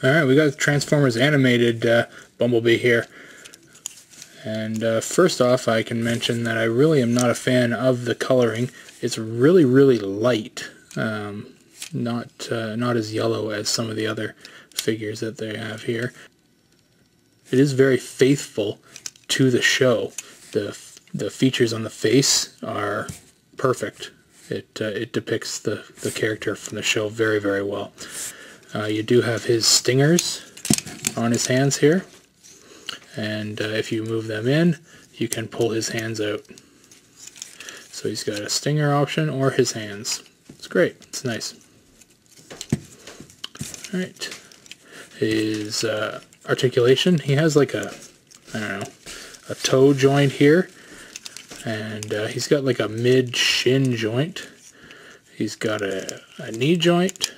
Alright, we got Transformers animated Bumblebee here. And first off, I can mention that I really am not a fan of the coloring. It's really, really light. Not as yellow as some of the other figures that they have here. It is very faithful to the show. The features on the face are perfect. It depicts the character from the show very, very well. You do have his stingers on his hands here, and if you move them in, you can pull his hands out. So he's got a stinger option or his hands. It's great. It's nice. Alright. His articulation, he has like a, I don't know, a toe joint here, and he's got like a mid-shin joint. He's got a knee joint.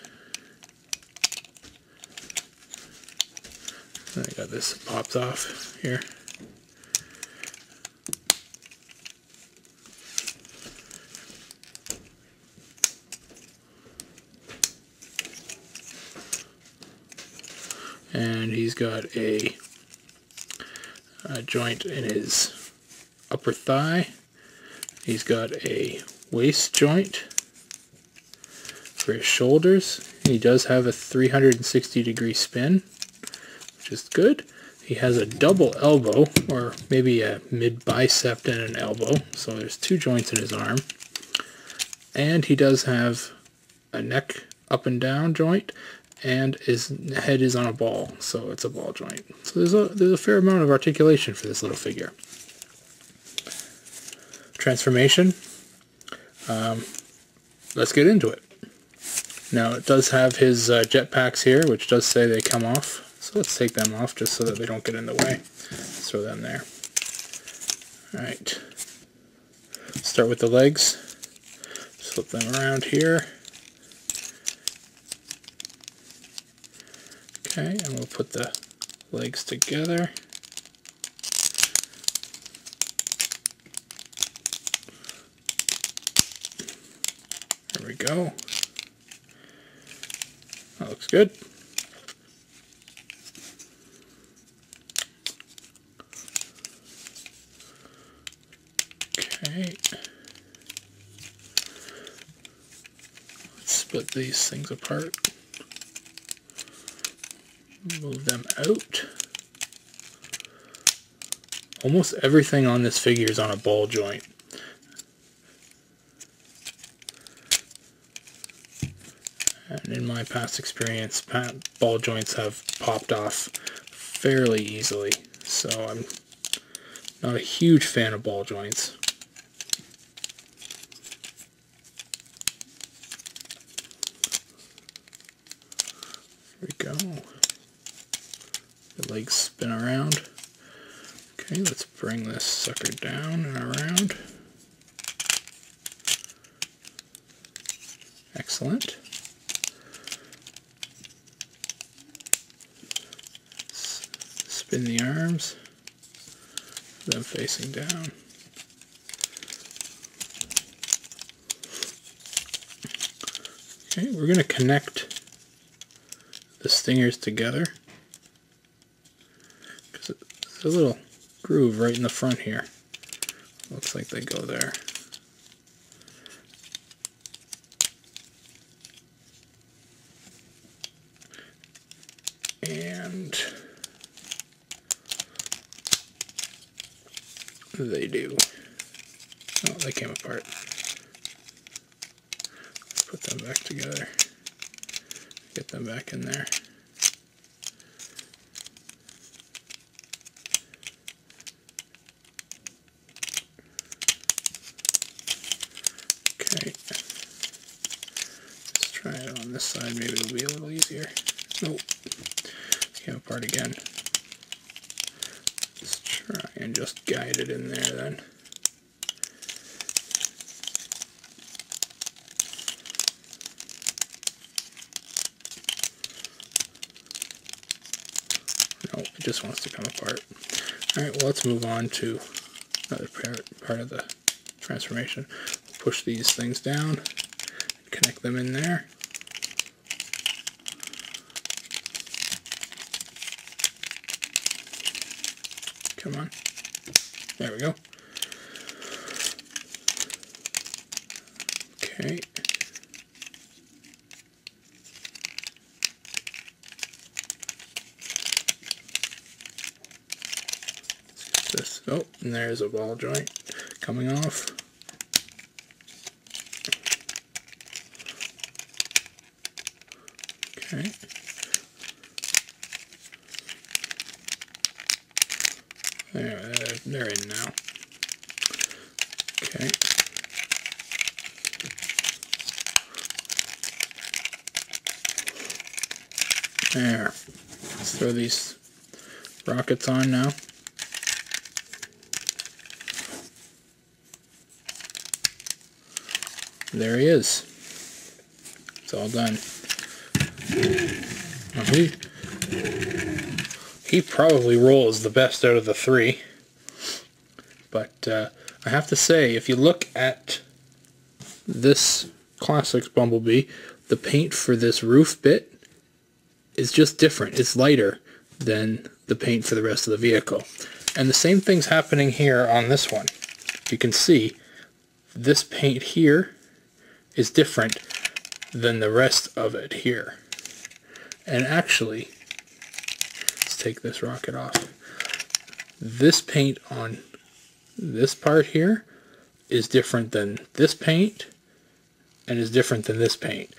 I got this pops off here. And he's got a joint in his upper thigh. He's got a waist joint for his shoulders. He does have a 360-degree spin, which is good. He has a double elbow, or maybe a mid-bicep and an elbow, so there's two joints in his arm. And he does have a neck up and down joint, and his head is on a ball, so it's a ball joint. So there's a fair amount of articulation for this little figure. Transformation. Let's get into it. Now it does have his jetpacks here, which does say they come off. So let's take them off just so that they don't get in the way. Let's throw them there. Alright. Start with the legs. Flip them around here. Okay, and we'll put the legs together. There we go. That looks good. Okay. Let's split these things apart. Move them out. Almost everything on this figure is on a ball joint. And in my past experience, ball joints have popped off fairly easily, so I'm not a huge fan of ball joints. There we go. The legs spin around. Okay, let's bring this sucker down and around. Excellent. Spin the arms, them facing down. Okay, we're going to connect the stingers together, because there's a little groove right in the front here. Looks like they go there. And they do. Oh, they came apart. Let's put them back together. Get them back in there. Okay. Let's try it on this side. Maybe it'll be a little easier. Nope. Came apart again. Let's try and just guide it in there then. No, it just wants to come apart. Alright, well, let's move on to another part of the transformation. Push these things down, connect them in there. Come on. There we go. Okay. This. Oh, and there's a ball joint coming off. Okay. They're in now. Okay. There. Let's throw these rockets on now. There he is. It's all done. Well, he probably rolls the best out of the three. But I have to say, if you look at this Classics Bumblebee, the paint for this roof bit is just different. It's lighter than the paint for the rest of the vehicle. And the same thing's happening here on this one. You can see this paint here is different than the rest of it here. And actually, let's take this rocket off. This paint on this part here is different than this paint and is different than this paint.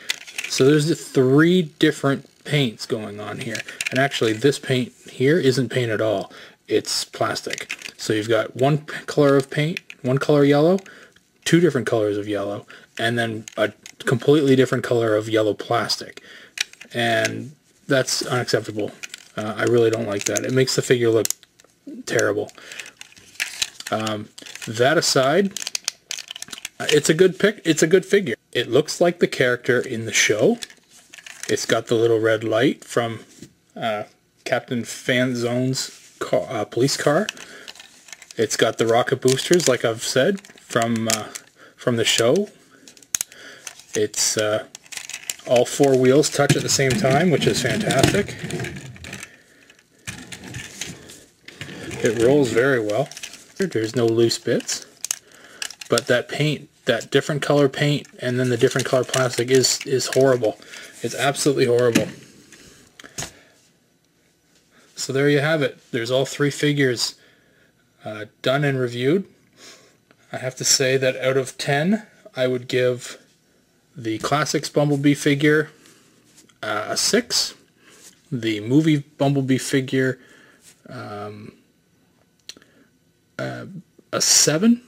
So there's the 3 different paints going on here. And actually this paint here isn't paint at all. It's plastic. So you've got one color of paint, one color yellow, 2 different colors of yellow, and then a completely different color of yellow plastic. And that's unacceptable. I really don't like that. It makes the figure look terrible. That aside, it's a good figure. It looks like the character in the show. It's got the little red light from Captain Fanzone's police car. It's got the rocket boosters, like I've said, from the show. It's all 4 wheels touch at the same time, which is fantastic. It rolls very well. There's no loose bits, but that paint, that different color paint and then the different color plastic is horrible. It's absolutely horrible. So there you have it. There's all 3 figures done and reviewed. I have to say that out of 10, I would give the Classics Bumblebee figure a 6. The movie Bumblebee figure a 7.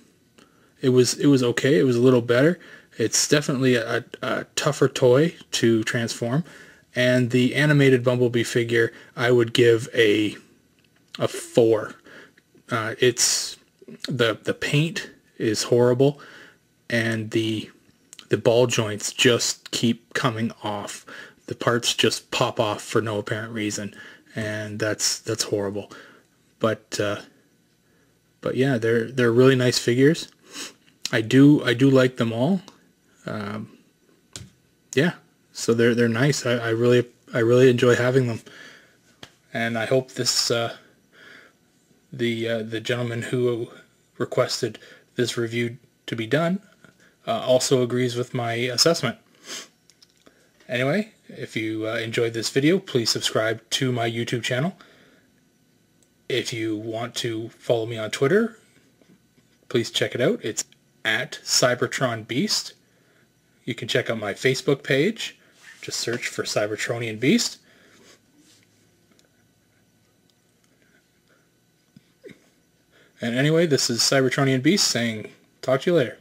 It was okay. It was a little better. It's definitely a tougher toy to transform. And the animated Bumblebee figure, I would give a 4. It's the paint is horrible, and the ball joints just keep coming off. The parts just pop off for no apparent reason, and that's horrible. But yeah, they're really nice figures. I do like them all. Yeah, so they're nice. I really enjoy having them, and I hope this the gentleman who requested this review to be done also agrees with my assessment. Anyway, if you enjoyed this video, please subscribe to my YouTube channel. If you want to follow me on Twitter, please check it out. It's at CybertronBeast. You can check out my Facebook page. Just search for Cybertronian Beast. And anyway, this is Cybertronian Beast saying, talk to you later.